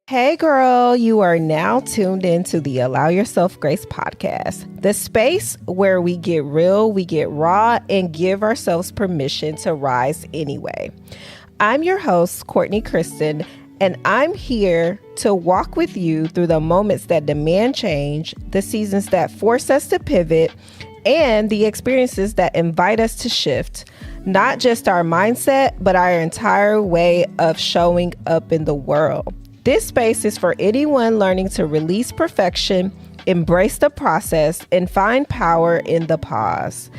Hey girl, you are now tuned into the Allow Yourself Grace podcast, the space where we get real, we get raw, and give ourselves permission to rise anyway. I'm your host, Courtney Christten, and I'm here to walk with you through the moments that demand change, the seasons that force us to pivot, and the experiences that invite us to shift, not just our mindset, but our entire way of showing up in the world. This space is for anyone learning to release perfection, embrace the process, and find power in the pause.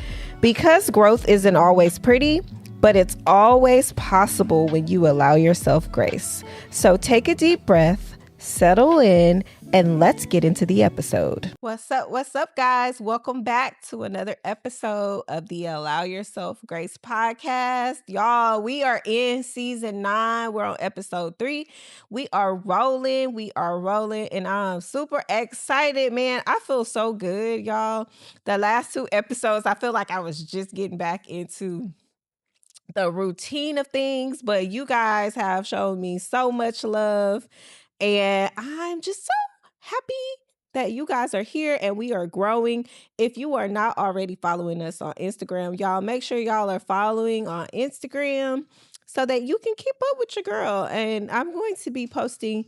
Because growth isn't always pretty, but it's always possible when you allow yourself grace. So take a deep breath, settle in, and let's get into the episode. What's up, guys? Welcome back to another episode of the Allow Yourself Grace podcast. Y'all, we are in season 9. We're on episode 3. We are rolling, and I'm super excited, man. I feel so good, y'all. The last 2 episodes, I feel like I was just getting back into the routine of things, but you guys have shown me so much love, and I'm just so happy that you guys are here and we are growing. If you are not already following us on Instagram, y'all make sure y'all are following on Instagram so that you can keep up with your girl. And I'm going to be posting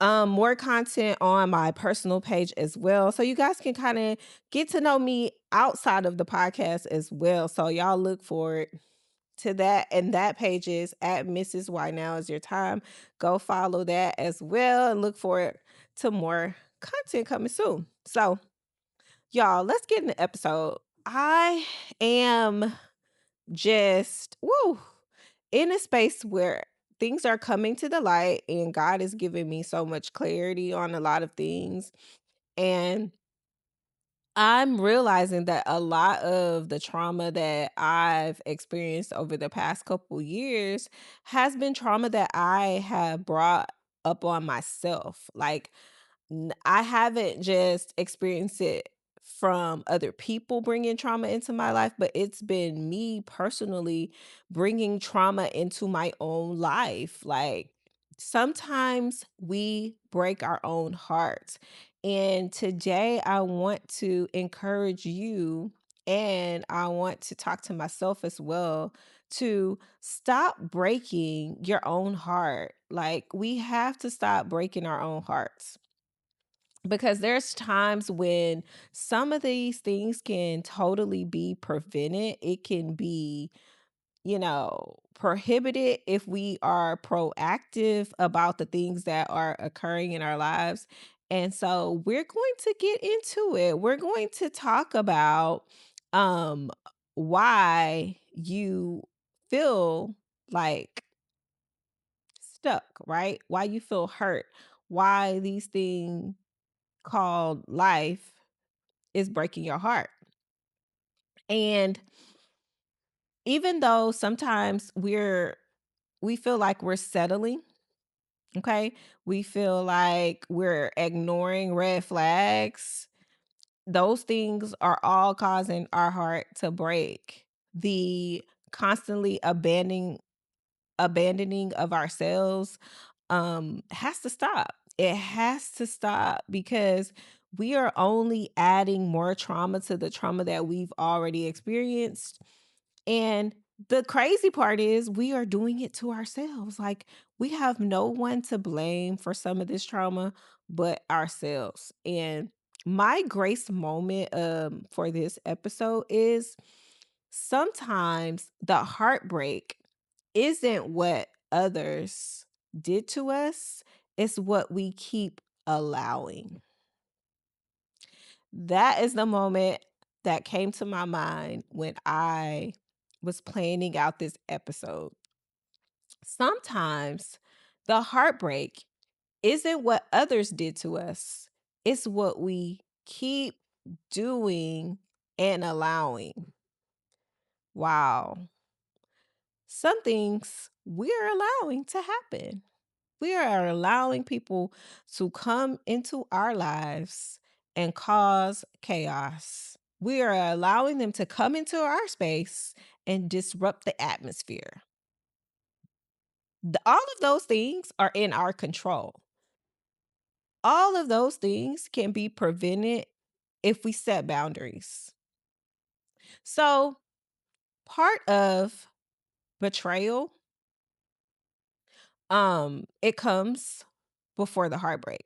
more content on my personal page as well, so you guys can kind of get to know me outside of the podcast as well. So y'all look forward to that, and that page is at Mrs. Why Now Is Your Time. Go follow that as well and look forward to more content coming soon. So y'all, let's get in the episode. I am just in a space where things are coming to the light and God is giving me so much clarity on a lot of things, and I'm realizing that a lot of the trauma that I've experienced over the past couple years has been trauma that I have brought up on myself. Like, I haven't just experienced it from other people bringing trauma into my life, but it's been me personally bringing trauma into my own life. Like, sometimes we break our own hearts. And today I want to encourage you, and I want to talk to myself as well, to stop breaking your own heart. Like, we have to stop breaking our own hearts, because there's times when some of these things can totally be prevented. It can be, prohibited if we are proactive about the things that are occurring in our lives. And so we're going to get into it. We're going to talk about um why you feel like stuck, right? Why you feel hurt, why these things called life is breaking your heart. And even though sometimes we feel like we're settling, okay? We feel like we're ignoring red flags. Those things are all causing our heart to break. The constantly abandoning of ourselves has to stop. It has to stop, because we are only adding more trauma to the trauma that we've already experienced. And the crazy part is we are doing it to ourselves. Like, we have no one to blame for some of this trauma but ourselves. And my grace moment for this episode is, sometimes the heartbreak isn't what others did to us, it's what we keep allowing. That is the moment that came to my mind when I was planning out this episode. Sometimes the heartbreak isn't what others did to us, it's what we keep doing and allowing. Wow. Some things we're allowing to happen. We are allowing people to come into our lives and cause chaos. We are allowing them to come into our space and disrupt the atmosphere. All of those things are in our control. All of those things can be prevented if we set boundaries. So, part of betrayal, it comes before the heartbreak.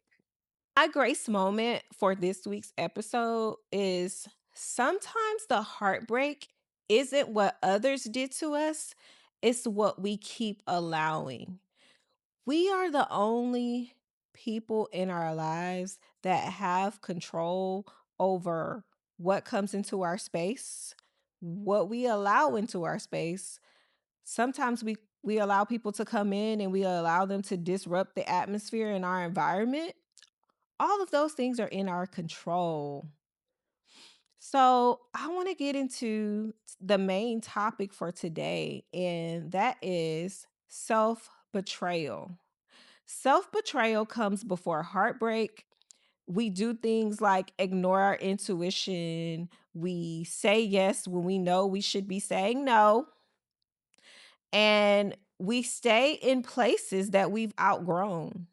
My grace moment for this week's episode is sometimes the heartbreak isn't what others did to us, it's what we keep allowing. We are the only people in our lives that have control over what comes into our space, what we allow into our space. Sometimes we allow people to come in and we allow them to disrupt the atmosphere in our environment. All of those things are in our control. So, I want to get into the main topic for today, and that is self betrayal. Self betrayal comes before heartbreak. We do things like ignore our intuition. We say yes when we know we should be saying no. And we stay in places that we've outgrown.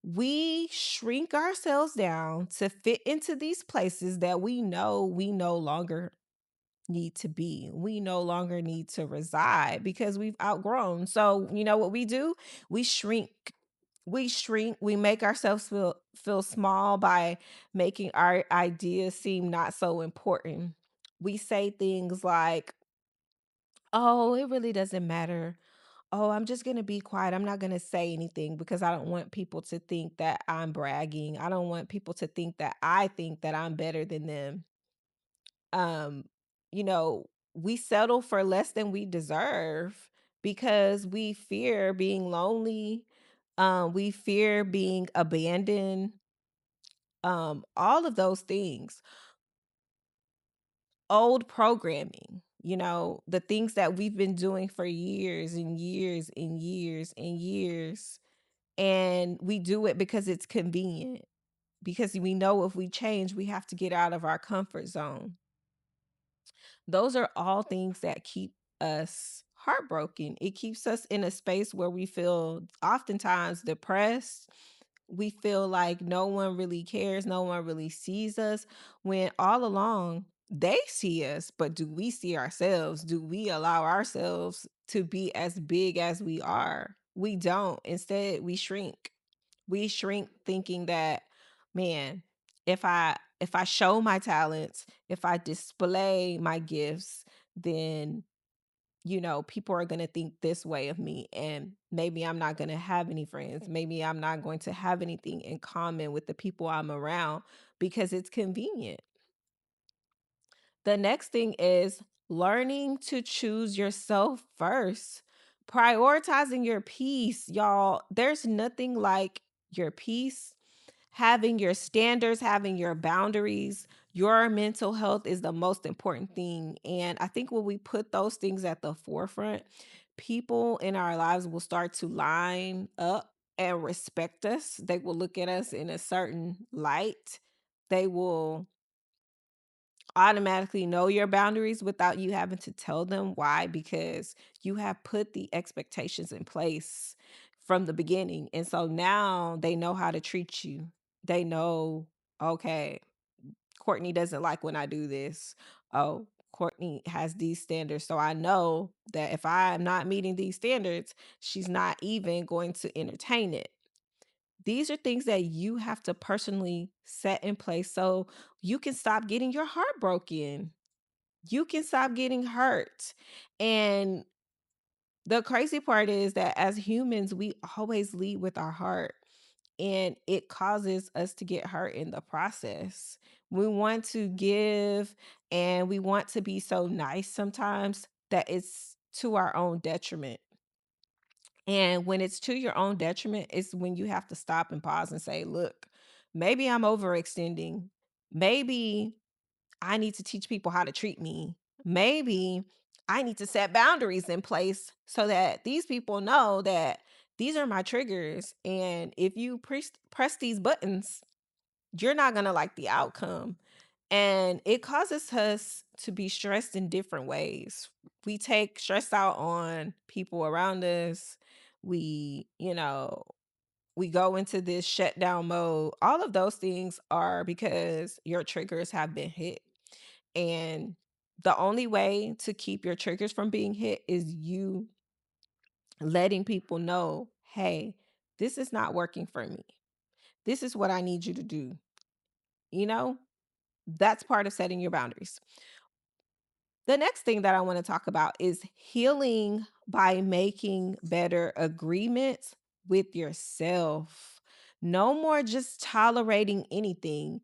We shrink ourselves down to fit into these places that we know we no longer need to be. We no longer need to reside because we've outgrown. So, you know what we do? We shrink. We make ourselves feel small by making our ideas seem not so important. We say things like, "Oh, it really doesn't matter. Oh, I'm just going to be quiet. I'm not going to say anything because I don't want people to think that I'm bragging. I don't want people to think that I'm better than them." Um, you know, we settle for less than we deserve because we fear being lonely. We fear being abandoned. All of those things. Old programming, the things that we've been doing for years and years and years and years. And we do it because it's convenient, because we know if we change, we have to get out of our comfort zone. Those are all things that keep us heartbroken. It keeps us in a space where we feel oftentimes depressed. We feel like no one really cares, no one really sees us, when all along they see us, but do we see ourselves? Do we allow ourselves to be as big as we are? We don't. Instead, we shrink. We shrink thinking that, man, if I show my talents, if I display my gifts, then people are going to think this way of me, and maybe I'm not going to have any friends. Maybe I'm not going to have anything in common with the people I'm around because it's convenient. The next thing is learning to choose yourself first. Prioritizing your peace, y'all. There's nothing like your peace, having your standards, having your boundaries. Your mental health is the most important thing. And I think when we put those things at the forefront, people in our lives will start to line up and respect us. They will look at us in a certain light. They will automatically know your boundaries without you having to tell them why, because you have put the expectations in place from the beginning. And so now they know how to treat you. They know, okay, Courtney doesn't like when I do this. Oh, Courtney has these standards. So I know that if I'm not meeting these standards, she's not even going to entertain it. These are things that you have to personally set in place so you can stop getting your heart broken. You can stop getting hurt. And the crazy part is that as humans, we always lead with our heart, and it causes us to get hurt in the process. We want to give and we want to be so nice sometimes that it's to our own detriment. And when it's to your own detriment, it's when you have to stop and pause and say, look, maybe I'm overextending. Maybe I need to teach people how to treat me. Maybe I need to set boundaries in place so that these people know that these are my triggers. And if you press these buttons, you're not going to like the outcome. And it causes us to be stressed in different ways. We take stress out on people around us. We, we go into this shutdown mode. All of those things are because your triggers have been hit. And the only way to keep your triggers from being hit is you letting people know, hey, this is not working for me. This is what I need you to do. You know, that's part of setting your boundaries. The next thing that I want to talk about is healing by making better agreements with yourself. No more just tolerating anything.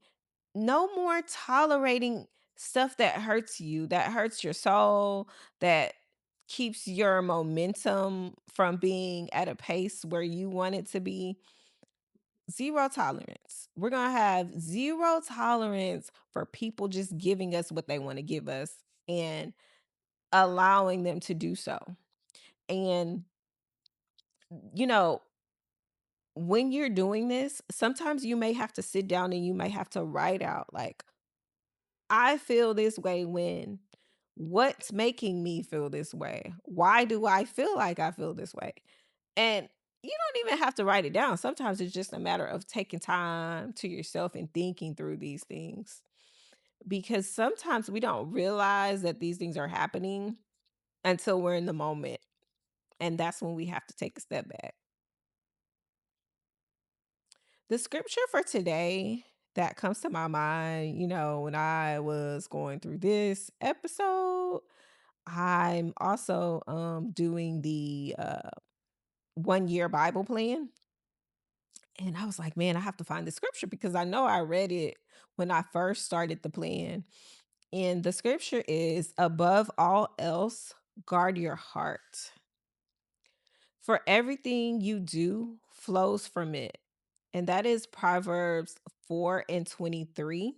No more tolerating stuff that hurts you, that hurts your soul, that keeps your momentum from being at a pace where you want it to be. Zero tolerance. We're going to have zero tolerance for people just giving us what they want to give us and allowing them to do so. And, you know, when you're doing this, sometimes you may have to sit down and you may have to write out, like, I feel this way when, what's making me feel this way? Why do I feel like I feel this way? And you don't even have to write it down. Sometimes it's just a matter of taking time to yourself and thinking through these things. Because sometimes we don't realize that these things are happening until we're in the moment. And that's when we have to take a step back. The scripture for today that comes to my mind, when I was going through this episode, I'm also doing the 1 year Bible plan. And I was like, man, I have to find the scripture because I know I read it when I first started the plan. And the scripture is, above all else, guard your heart. For everything you do flows from it. And that is Proverbs 4:23.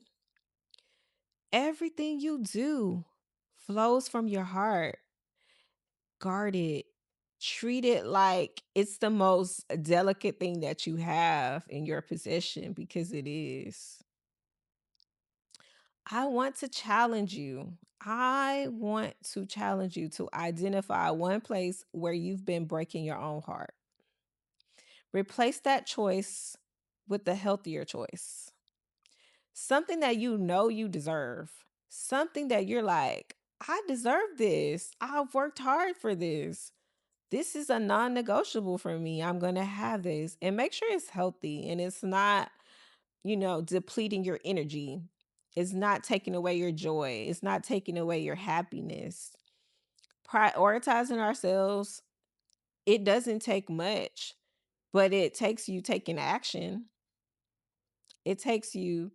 Everything you do flows from your heart. Guard it. Treat it like it's the most delicate thing that you have in your possession because it is. I want to challenge you. I want to challenge you to identify one place where you've been breaking your own heart. Replace that choice with a healthier choice. Something that you know you deserve. Something that you're like, I deserve this. I've worked hard for this. This is a non negotiable for me. I'm going to have this. And make sure it's healthy and it's not, depleting your energy. It's not taking away your joy. It's not taking away your happiness. Prioritizing ourselves, it doesn't take much, but it takes you taking action. It takes you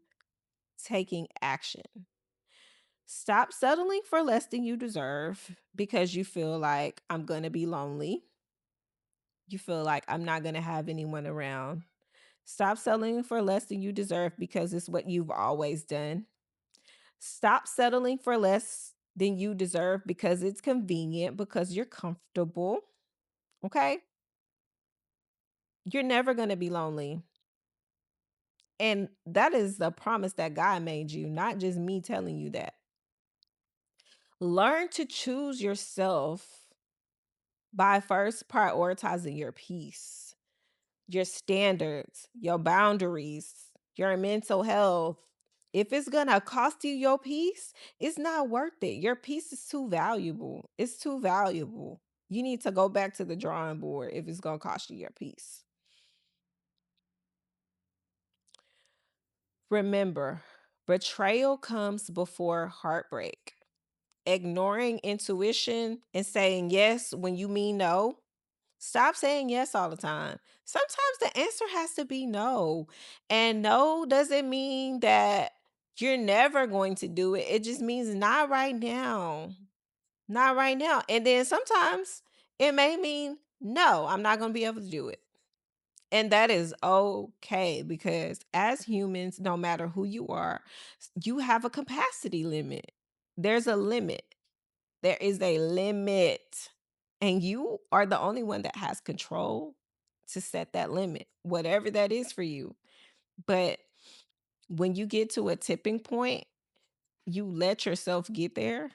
taking action. Stop settling for less than you deserve because you feel like I'm going to be lonely. You feel like I'm not going to have anyone around. Stop settling for less than you deserve because it's what you've always done. Stop settling for less than you deserve because it's convenient, because you're comfortable. Okay? You're never going to be lonely. And that is the promise that God made you, not just me telling you that. Learn to choose yourself by first prioritizing your peace, your standards, your boundaries, your mental health. If it's going to cost you your peace, it's not worth it. Your peace is too valuable. It's too valuable. You need to go back to the drawing board if it's going to cost you your peace. Remember, betrayal comes before heartbreak. Ignoring intuition and saying yes when you mean no. Stop saying yes all the time. Sometimes the answer has to be no. And no doesn't mean that you're never going to do it. It just means not right now. Not right now. And then sometimes it may mean no, I'm not going to be able to do it. And that is okay because as humans, no matter who you are, you have a capacity limit. There's a limit. There is a limit. And you are the only one that has control to set that limit, whatever that is for you. But when you get to a tipping point, you let yourself get there.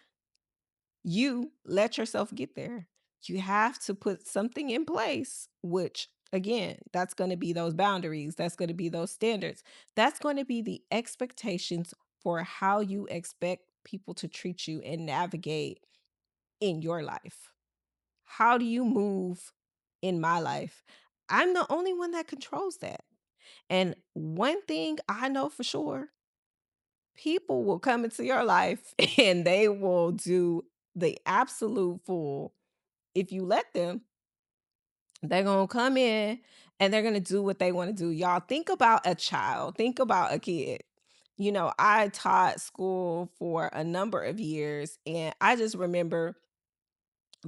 You let yourself get there. You have to put something in place, which Again, that's going to be those boundaries. That's going to be those standards. That's going to be the expectations for how you expect people to treat you and navigate in your life. How do you move in my life? I'm the only one that controls that. And one thing I know for sure, people will come into your life and they will do the absolute full. If you let them, they're going to come in and they're going to do what they want to do. Y'all think about a child, think about a kid. I taught school for a number of years, and I just remember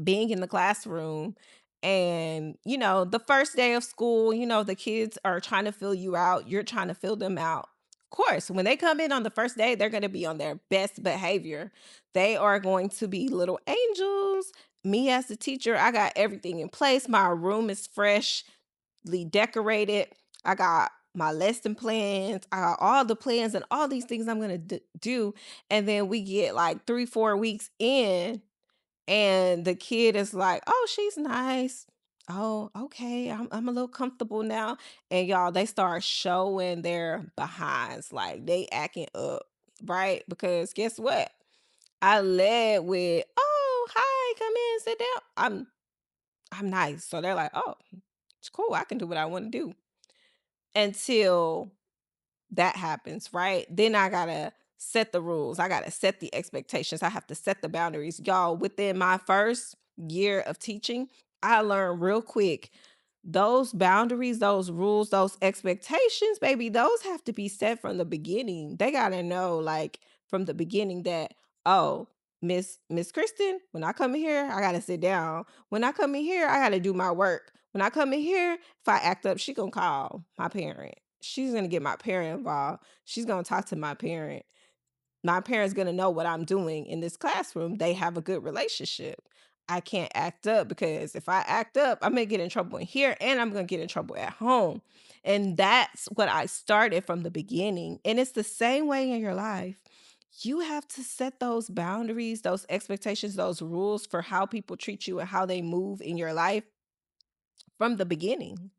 being in the classroom and the first day of school, the kids are trying to fill you out, you're trying to fill them out. Of course, when they come in on the first day, they're going to be on their best behavior. They are going to be little angels. Me as the teacher, I got everything in place. My room is freshly decorated. I got my lesson plans. I got all the plans and all these things I'm going to do. And then we get like 3-4 weeks in, and the kid is like, "Oh, she's nice. Oh, okay. I'm a little comfortable now." And y'all, they start showing their behinds, like they acting up, right? Because guess what? I led with, "Oh, hi, come in, sit down." I'm nice. So they're like, "Oh, it's cool. I can do what I want to do." Until that happens, right? Then I gotta set the rules. I gotta set the expectations. I have to set the boundaries. Y'all, within my first year of teaching, I learned real quick those boundaries, those rules, those expectations, baby, those have to be set from the beginning. They gotta know, like, from the beginning that, oh, Miss Kristen, when I come in here, I gotta sit down. When I come in here, I gotta do my work. When I come in here, if I act up, she gonna call my parent. She's gonna get my parent involved. She's gonna talk to my parent. My parents gonna know what I'm doing in this classroom. They have a good relationship. I can't act up, because if I act up, I'm gonna get in trouble in here and I'm gonna get in trouble at home. And that's what I started from the beginning. And it's the same way in your life. You have to set those boundaries, those expectations, those rules for how people treat you and how they move in your life from the beginning.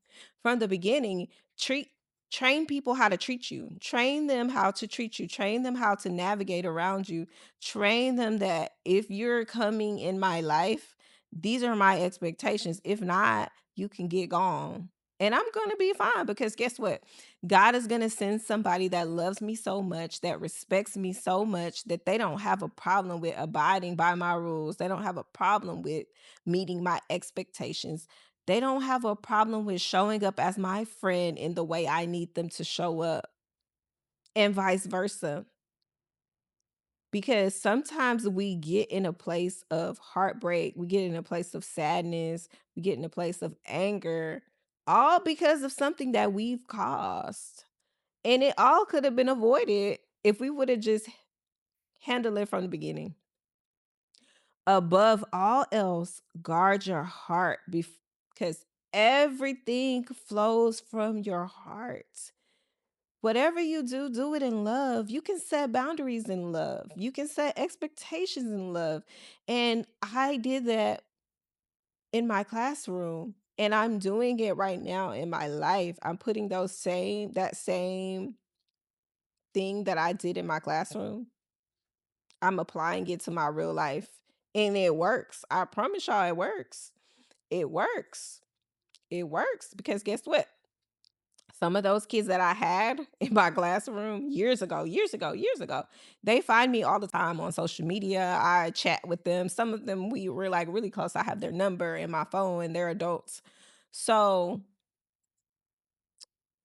From the beginning, treat train people how to treat you. Train them how to treat you. Train them how to navigate around you. Train them that if you're coming in my life, these are my expectations. If not, you can get gone. And I'm going to be fine, because guess what? God is going to send somebody that loves me so much, that respects me so much, that they don't have a problem with abiding by my rules. They don't have a problem with meeting my expectations. They don't have a problem with showing up as my friend in the way I need them to show up, and vice versa. Because sometimes we get in a place of heartbreak, we get in a place of sadness, we get in a place of anger, all because of something that we've caused. And it all could have been avoided if we would have just handled it from the beginning. Above all else, guard your heart, because everything flows from your heart. Whatever you do, do it in love. You can set boundaries in love. You can set expectations in love. And I did that in my classroom. And I'm doing it right now in my life. I'm putting that same thing that I did in my classroom, I'm applying it to my real life. And it works. I promise y'all it works. It works. It works, because guess what? Some of those kids that I had in my classroom years ago, they find me all the time on social media. I chat with them. Some of them we were like really close. I have their number in my phone, and they're adults. So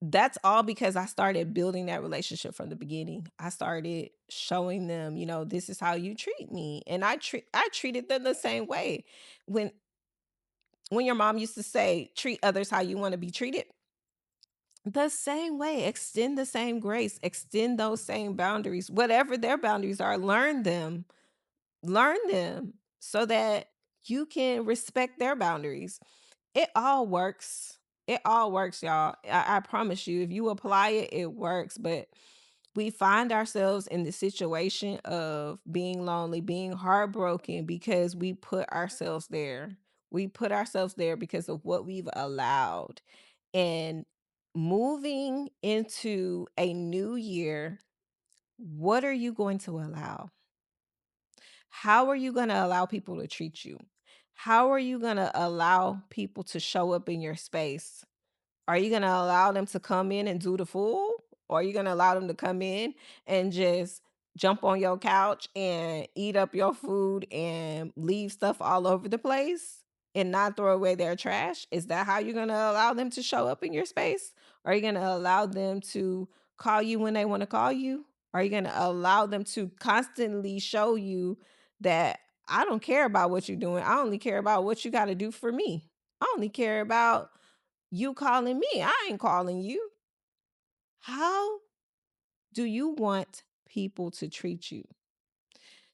that's all because I started building that relationship from the beginning. I started showing them, this is how you treat me. And I treated them the same way. When when your mom used to say, treat others how you want to be treated, the same way, extend the same grace, extend those same boundaries, whatever their boundaries are, learn them so that you can respect their boundaries. It all works. It all works, y'all. I promise you, if you apply it, it works. But we find ourselves in the situation of being lonely, being heartbroken, because we put ourselves there. We put ourselves there because of what we've allowed. And moving into a new year, what are you going to allow? How are you going to allow people to treat you? How are you going to allow people to show up in your space? Are you gonna allow them to come in and do the fool? Or are you gonna allow them to come in and just jump on your couch and eat up your food and leave stuff all over the place and not throw away their trash? Is that how you're gonna allow them to show up in your space? Are you gonna allow them to call you when they want to call you? Are you gonna allow them to constantly show you that I don't care about what you're doing? I only care about what you got to do for me. I only care about you calling me. I ain't calling you. How do you want people to treat you?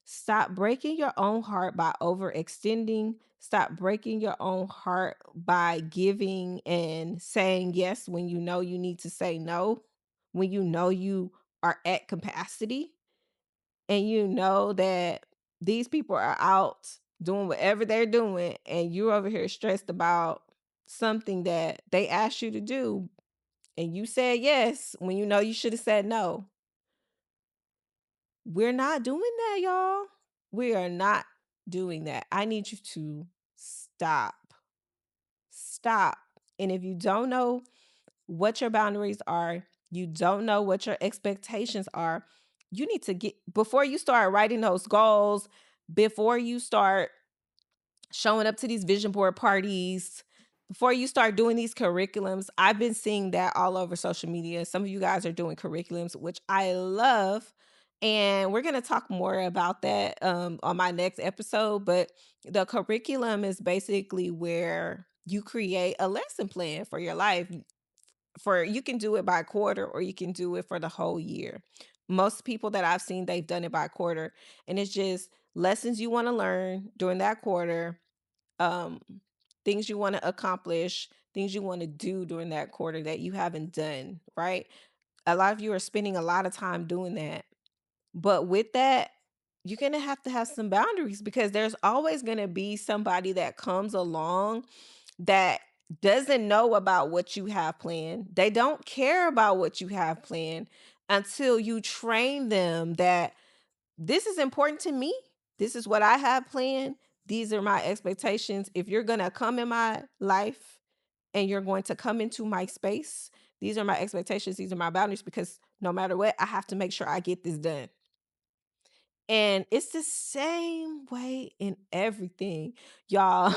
Stop breaking your own heart by overextending. Stop breaking your own heart by giving and saying yes when you know you need to say no, when you know you are at capacity and you know that these people are out doing whatever they're doing and you're over here stressed about something that they asked you to do and you said yes when you know you should have said no. We're not doing that, y'all. We are not doing that. I need you to stop. Stop. And if you don't know what your boundaries are, you don't know what your expectations are, you need to get before you start writing those goals, before you start showing up to these vision board parties, before you start doing these curriculums. I've been seeing that all over social media. Some of you guys are doing curriculums, which I love. And we're going to talk more about that on my next episode. But the curriculum is basically where you create a lesson plan for your life. For you can do it by quarter or you can do it for the whole year. Most people that I've seen, they've done it by quarter. And it's just lessons you want to learn during that quarter, um things you want to accomplish, things you want to do during that quarter that you haven't done, right? A lot of you are spending a lot of time doing that. But with that, you're going to have some boundaries because there's always going to be somebody that comes along that doesn't know about what you have planned. They don't care about what you have planned until you train them that this is important to me. This is what I have planned. These are my expectations. If you're going to come in my life and you're going to come into my space, these are my expectations. These are my boundaries because no matter what, I have to make sure I get this done. And it's the same way in everything. Y'all,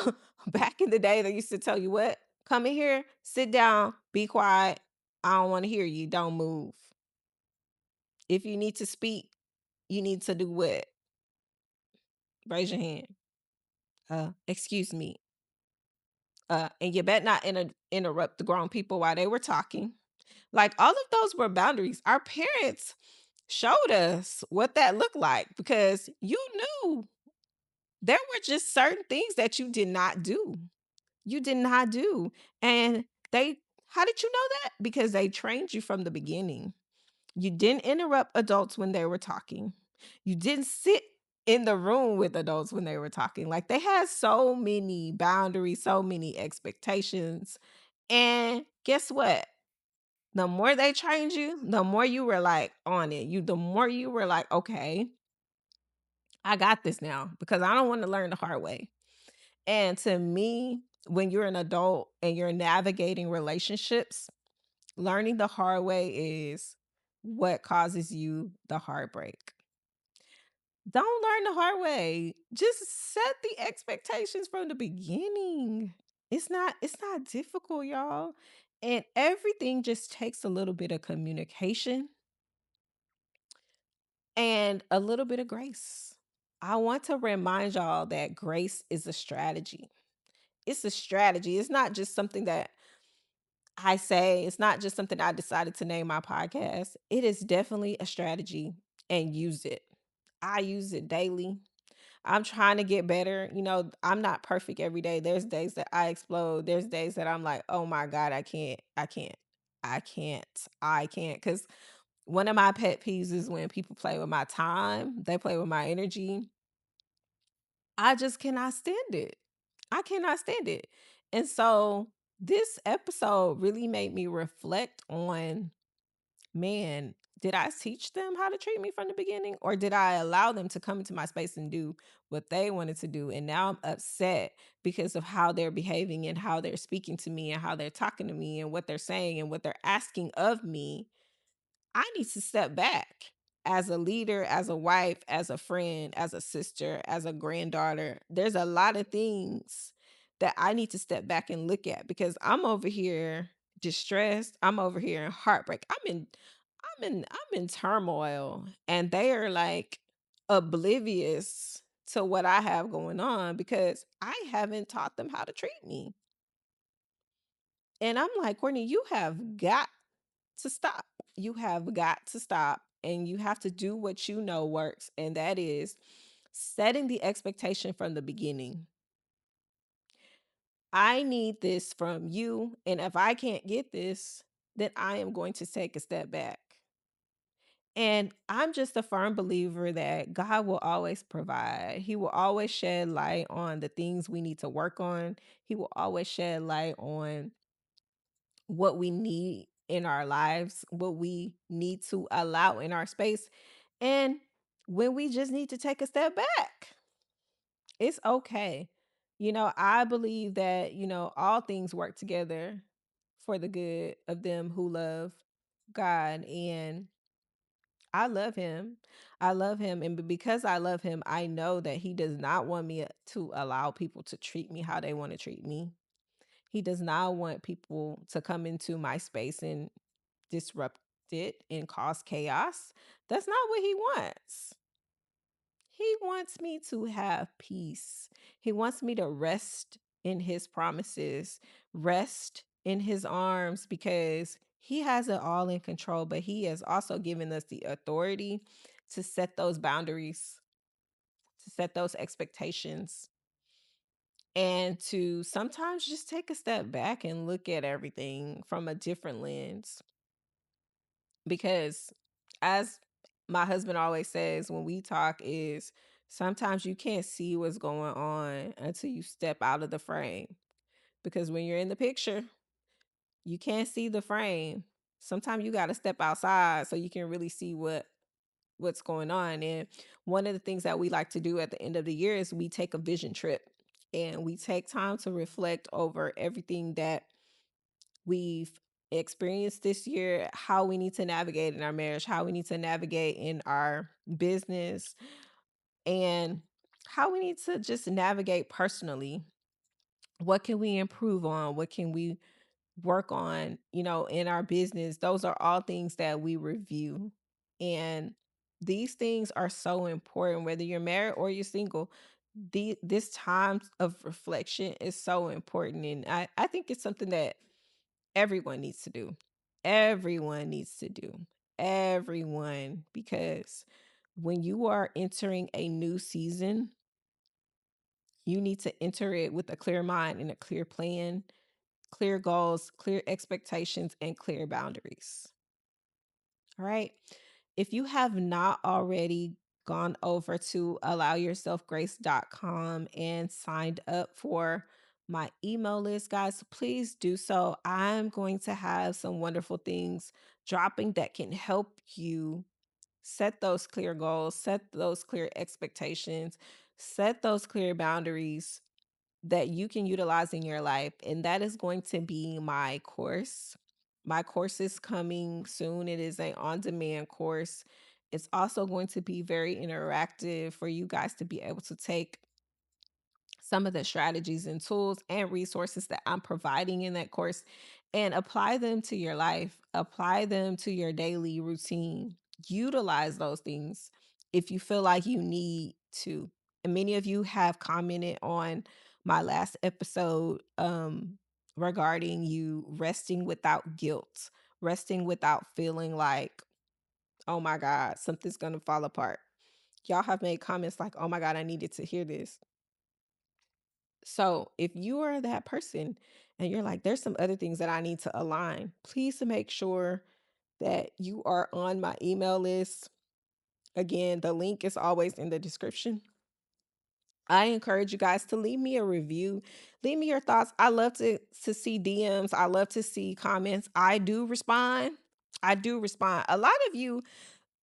back in the day, they used to tell you what? Come in here, sit down, be quiet. I don't want to hear you. Don't move. If you need to speak, you need to do what? Raise your hand. Excuse me. And you better not interrupt the grown people while they were talking. Like all of those were boundaries. Our parents showed us what that looked like because you knew there were just certain things that you did not do. You did not do. And how did you know that? Because they trained you from the beginning. You didn't interrupt adults when they were talking. You didn't sit in the room with adults when they were talking. Like they had so many boundaries, so many expectations. And guess what? The more they trained you, the more you were like on it. The more you were like, okay, I got this now because I don't want to learn the hard way. And to me, when you're an adult and you're navigating relationships, learning the hard way is what causes you the heartbreak. Don't learn the hard way. Just set the expectations from the beginning. It's not difficult, y'all. And everything just takes a little bit of communication and a little bit of grace. I want to remind y'all that grace is a strategy. It's a strategy. It's not just something that I say, it's not just something I decided to name my podcast. It is definitely a strategy and use it. I use it daily. I'm trying to get better. I'm not perfect every day. There's days that I explode. There's days that I'm like, oh my God, I can't. Because one of my pet peeves is when people play with my time, they play with my energy. I just cannot stand it. I cannot stand it. And so this episode really made me reflect on, man, did I teach them how to treat me from the beginning, or did I allow them to come into my space and do what they wanted to do? And now I'm upset because of how they're behaving and how they're speaking to me and how they're talking to me and what they're saying and what they're asking of me. I need to step back as a leader, as a wife, as a friend, as a sister, as a granddaughter. There's a lot of things that I need to step back and look at because I'm over here distressed. I'm over here in heartbreak. I'm in turmoil, and they are like oblivious to what I have going on because I haven't taught them how to treat me. And I'm like, Courtney, you have got to stop. You have got to stop, and you have to do what you know works, and that is setting the expectation from the beginning. I need this from you, and if I can't get this, then I am going to take a step back. And I'm just a firm believer that God will always provide. He will always shed light on the things we need to work on. He will always shed light on what we need in our lives, what we need to allow in our space, and when we just need to take a step back. It's okay. I believe that, all things work together for the good of them who love God, and I love him. I love him. And because I love him, I know that he does not want me to allow people to treat me how they want to treat me. He does not want people to come into my space and disrupt it and cause chaos. That's not what he wants. He wants me to have peace. He wants me to rest in his promises, rest in his arms, because he has it all in control, but he has also given us the authority to set those boundaries, to set those expectations, and to sometimes just take a step back and look at everything from a different lens. Because as my husband always says when we talk is sometimes you can't see what's going on until you step out of the frame. Because when you're in the picture, you can't see the frame. Sometimes you got to step outside so you can really see what's going on. And one of the things that we like to do at the end of the year is we take a vision trip, and we take time to reflect over everything that we've experienced this year, how we need to navigate in our marriage, how we need to navigate in our business, and how we need to just navigate personally. What can we improve on? What can we work on, in our business? Those are all things that we review. And these things are so important, whether you're married or you're single. This time of reflection is so important. And I think it's something that everyone needs to do. Everyone needs to do. Everyone. Because when you are entering a new season, you need to enter it with a clear mind and a clear plan, clear goals, clear expectations, and clear boundaries. All right. If you have not already gone over to allowyourselfgrace.com and signed up for my email list, guys, please do so. I'm going to have some wonderful things dropping that can help you set those clear goals, set those clear expectations, set those clear boundaries that you can utilize in your life. And that is going to be my course. My course is coming soon. It is a on-demand course. It's also going to be very interactive for you guys to be able to take some of the strategies and tools and resources that I'm providing in that course and apply them to your life, apply them to your daily routine. Utilize those things if you feel like you need to. And many of you have commented on my last episode regarding you resting without guilt, resting without feeling like, oh my God, something's going to fall apart. Y'all have made comments like, oh my God, I needed to hear this. So if you are that person and you're like, there's some other things that I need to align, please to make sure that you are on my email list. Again, the link is always in the description. I encourage you guys to leave me a review. Leave me your thoughts. I love to see DMs. I love to see comments. I do respond. I do respond. A lot of you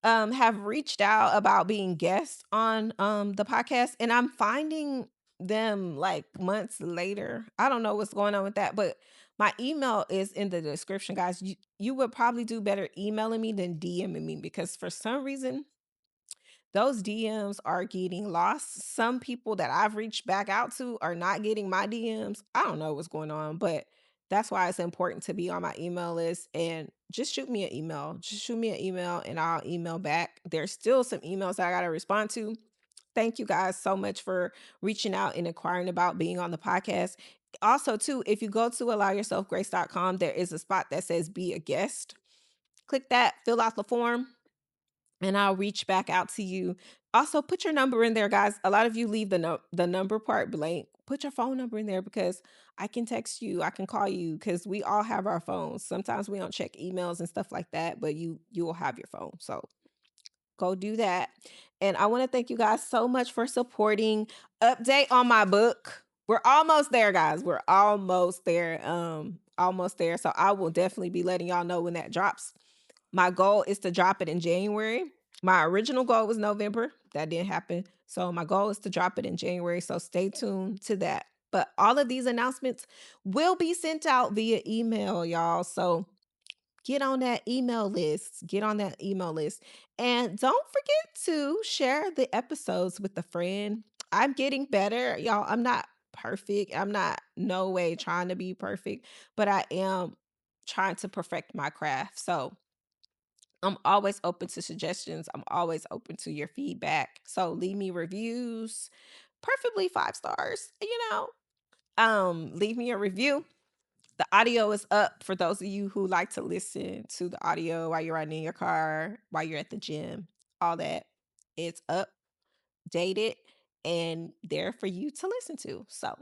have reached out about being guests on the podcast, and I'm finding them like months later. I don't know what's going on with that, but my email is in the description, guys. You would probably do better emailing me than DMing me, because for some reason those DMs are getting lost. Some people that I've reached back out to are not getting my DMs. I don't know what's going on, but that's why it's important to be on my email list, and just shoot me an email. Just shoot me an email and I'll email back. There's still some emails that I got to respond to. Thank you guys so much for reaching out and inquiring about being on the podcast. Also, too, if you go to allowyourselfgrace.com, there is a spot that says be a guest. Click that, fill out the form, and I'll reach back out to you. Also, put your number in there, guys. A lot of you leave the number part blank. Put your phone number in there, because I can text you, I can call you, because we all have our phones. Sometimes we don't check emails and stuff like that, but you will have your phone. So go do that. And I want to thank you guys so much for supporting. Update on my book. We're almost there, guys. We're almost there. Almost there. So I will definitely be letting y'all know when that drops. My goal is to drop it in January. My original goal was November. That didn't happen. So my goal is to drop it in January. So stay tuned to that. But all of these announcements will be sent out via email, y'all. So get on that email list. Get on that email list. And don't forget to share the episodes with a friend. I'm getting better, y'all. I'm not perfect. I'm not no way trying to be perfect, but I am trying to perfect my craft. So I'm always open to suggestions. I'm always open to your feedback. So leave me reviews, preferably 5 stars, leave me a review. The audio is up for those of you who like to listen to the audio while you're riding in your car, while you're at the gym, all that. It's updated and there for you to listen to. So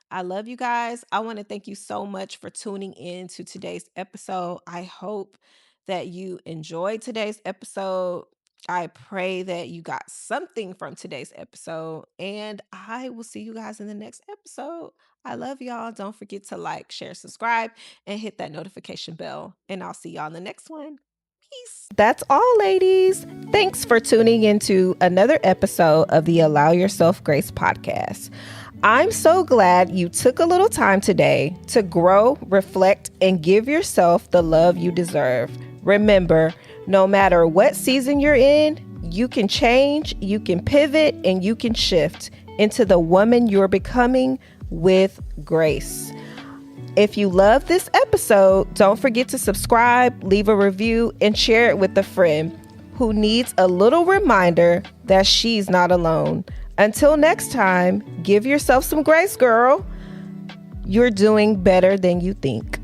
I love you guys. I want to thank you so much for tuning in to today's episode. I hope that you enjoyed today's episode. I pray that you got something from today's episode, and I will see you guys in the next episode. I love y'all. Don't forget to like, share, subscribe, and hit that notification bell. And I'll see y'all in the next one. Peace. That's all, ladies. Thanks for tuning into another episode of the Allow Yourself Grace podcast. I'm so glad you took a little time today to grow, reflect, and give yourself the love you deserve. Remember, no matter what season you're in, you can change, you can pivot, and you can shift into the woman you're becoming with grace. If you love this episode, don't forget to subscribe, leave a review, and share it with a friend who needs a little reminder that she's not alone. Until next time, give yourself some grace, girl. You're doing better than you think.